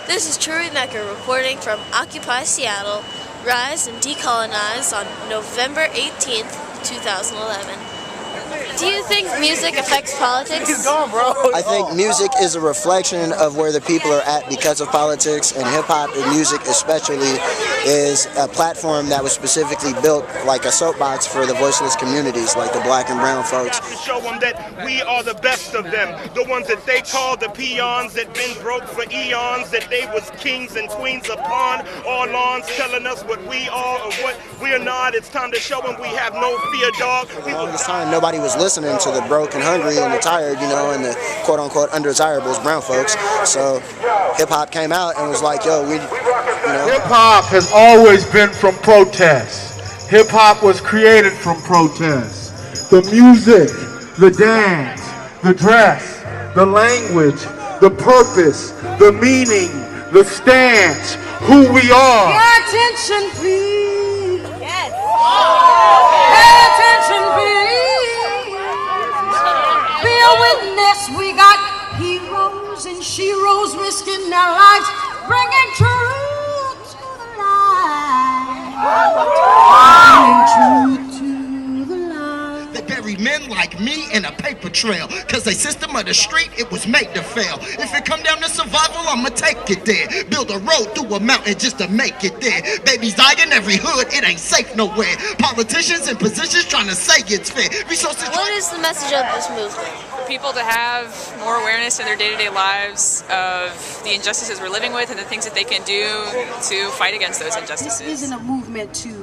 This is Trudy Mecker reporting from Occupies Seattle, Rise and Decolonize on November 18th, 2011. Do you think music affects politics? He's gone, bro. I think music is a reflection of where the people are at because of politics, and hip-hop and music especially is a platform that was specifically built like a soapbox for the voiceless communities, like the black and brown folks. To show them that we are the best of them, the ones that they call the peons that been broke for eons, that they was kings and queens upon our lawns, telling us what we are or what we're not. It's time to show them we have no fear, dog. For the longest time, nobody was listening to the broke and hungry and the tired, and the quote-unquote undesirables, brown folks. So hip-hop came out and was like, yo, Hip-hop has always been from protest. Hip-hop was created from protest. The music, the dance, the dress, the language, the purpose, the meaning, the stance, who we are. Pay attention, please. Yes. Pay attention, please. Be a witness. We got heroes and sheroes risking their lives, bringing truth to the light. Bringing truth to the light. They bury men like me in a paper trail, cause they system of the street, it was made to fail. If it come down to survival, I'ma take it there. Build a road through a mountain just to make it there. Babies die in every hood, it ain't safe nowhere. Politicians in positions trying to say it's fair. Resources. What is the message of this movement? People to have more awareness in their day-to-day lives of the injustices we're living with and the things that they can do to fight against those injustices. This isn't a movement to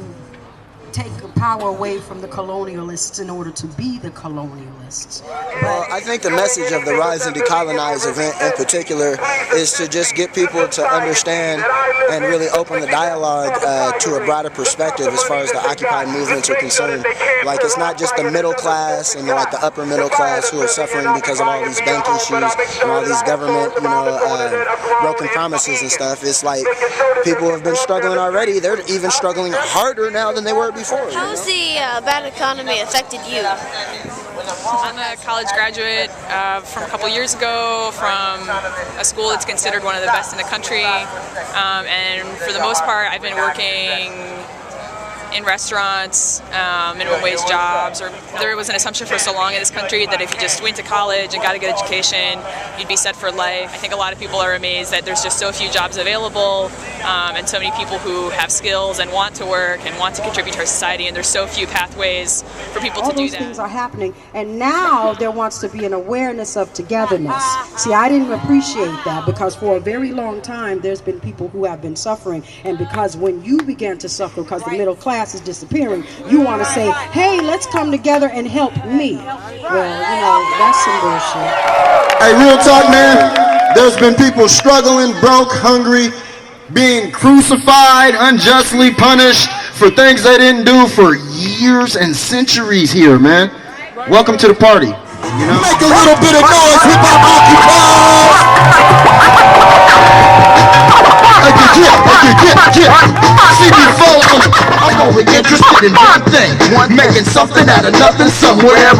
take power away from the colonialists in order to be the colonialists. Well, I think the message of the Rise and Decolonize event in particular is to just get people to understand and really open the dialogue to a broader perspective as far as the Occupy movements are concerned. Like, it's not just the middle class and like the upper middle class who are suffering because of all these bank issues and all these government, broken promises and stuff. It's like people have been struggling already. They're even struggling harder now than they were before. How has the bad economy affected you? I'm a college graduate from a couple years ago from a school that's considered one of the best in the country, and for the most part I've been working in restaurants, minimum wage jobs, or there was an assumption for so long in this country that if you just went to college and got a good education, you'd be set for life. I think a lot of people are amazed that there's just so few jobs available, and so many people who have skills and want to work and want to contribute to our society, and there's so few pathways for people to do that. All those things are happening, and now there wants to be an awareness of togetherness. See, I didn't appreciate that because for a very long time there's been people who have been suffering, and because when you began to suffer because the middle class is disappearing, you want to say, hey, let's come together and help me. Well, that's some bullshit. Hey, real talk, man. There's been people struggling, broke, hungry, being crucified, unjustly punished for things they didn't do for years and centuries here, man. Welcome to the party. Make a little bit of noise, hip-hop See me fold. I'm only interested in one thing, making something out of nothing somewhere.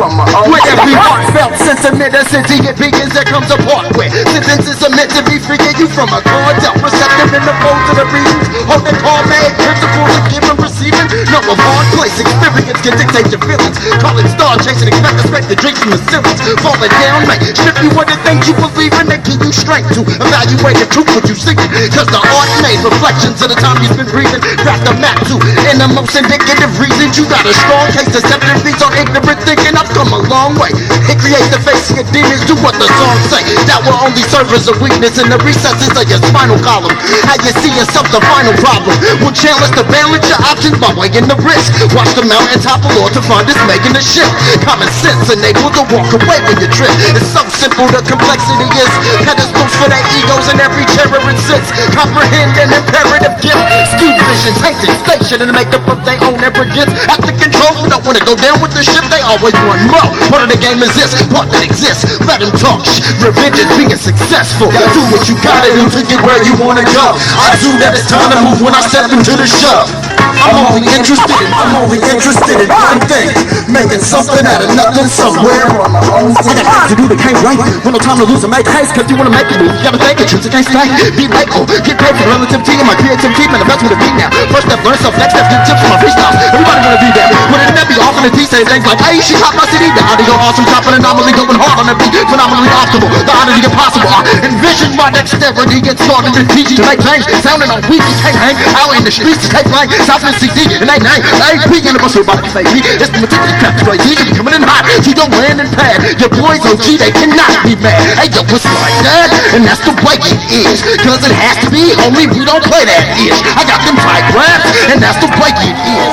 With every heartfelt sentiment, a sentient begins, there comes a part where sentences are meant to be freeing you from a core dealt receptive in the folds of the reasons. Holding call made principles of giving, receiving. No of hard place, experience can dictate your feelings. Call it star chasing, expect the dreams from the ceilings. Falling down, may strip you of the things you believe in, they give you strength to evaluate the truth what you see. Cause the art made reflections of the time you spent breathing. Craft a map to in the most indicative reasons. You got a strong case, deceptive beats on ignorant thinking. I've come a long way. It creates the facing of demons, do what the songs say. That will only serve as a weakness in the recesses of your spinal column. How you see yourself, the final problem. Will challenge to balance your options by weighing the risk. Watch the mountain topple or to find it's making a shift. Common sense enabled to walk away when you trip. It's so simple, the complexity is pedestals for their egos and every terror it sits. Comprehend an imperative gift. Skewed visions, hating station and make up of their own arrogance. After control, don't want to go down with the ship, they always want more. Part of the game is this, part that exists. Let them talk, revenge is being successful. Do what you gotta do to get where you wanna go. I do that it's time to move when I step into the show. I'm only interested in one thing, making something out of nothing somewhere on my own. I got to do the can't right, no time to lose and make haste, cause you wanna make it move, you gotta think it, choose it, can't stay, be local, get paid for the relativity and my creativity, manifest with a beat now. First step, learn stuff, next step, get tips from my freestyle. Everybody wanna be there, when it never be off in the D, saying things like, hey, she caught my CD, the audio awesome, top an anomaly, going hard on the beat, phenomenally optimal, the oddity impossible. I envision my dexterity, get started in PG to make things, sounding on weak, can't hang, out in the streets to take line, South and CD, and they name, AP, and the bus about to fake me, it's the meticulous crap, crazy, you coming in hot, you don't land and pad, your boys OG, they cannot be mad, hey yo, it's like that, and that's the way it is, cause it has to be, homie, we don't play that ish, I got them tight raps, and that's the way it is.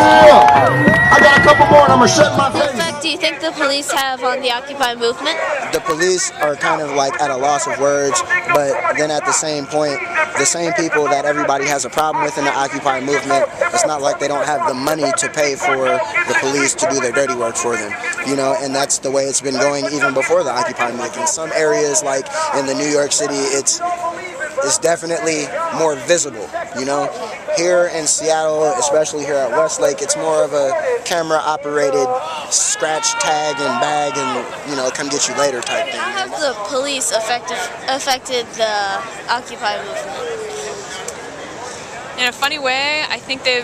I got a couple more and I'm gonna shut my face. What effect do you think the police have on the Occupy movement? The police are kind of like at a loss of words, but then at the same point, the same people that everybody has a problem with in the Occupy movement, it's not like they don't have the money to pay for the police to do their dirty work for them, you know, and that's the way it's been going even before the Occupy movement. In some areas, like in the New York City, it's definitely more visible, you know. Here in Seattle, especially here at Westlake, it's more of a camera-operated scratch, tag, and bag, and, you know, come get you later type thing. How have the police affected the Occupy movement? In a funny way, I think they've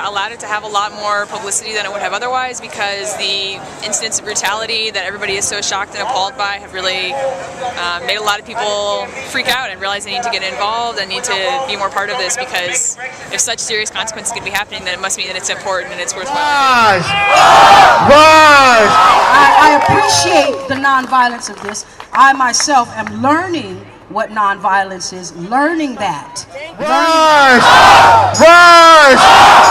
allowed it to have a lot more publicity than it would have otherwise, because the incidents of brutality that everybody is so shocked and appalled by have really made a lot of people freak out and realize they need to get involved and need to be more part of this, because if such serious consequences can be happening, then it must mean that it's important and it's worthwhile. Rise! Rise! I appreciate the nonviolence of this. I myself am learning what nonviolence is, learning that. Rise! Rise!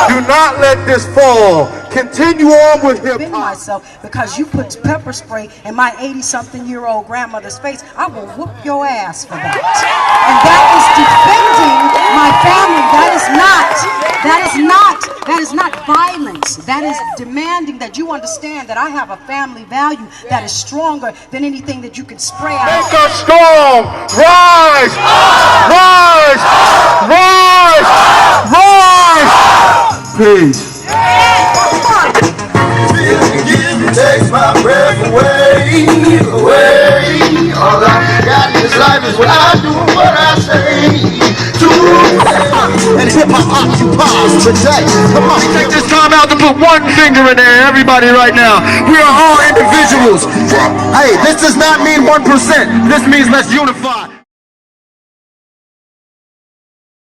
Do not let this fall. Continue on with hip hop. Myself, because you put pepper spray in my 80-something-year-old grandmother's face, I will whoop your ass for that. And that is defending my family. That is not violence. That is demanding that you understand that I have a family value that is stronger than anything that you can spray out. Make us strong! Rise! Rise! Rise! Rise! Peace. Takes my breath away. All I got in this life is what I do and what I say. And hip-hop occupies today. Come on, take this time out to put one finger in there, everybody right now. We are all individuals. Hey, this does not mean 1%. This means let's unify.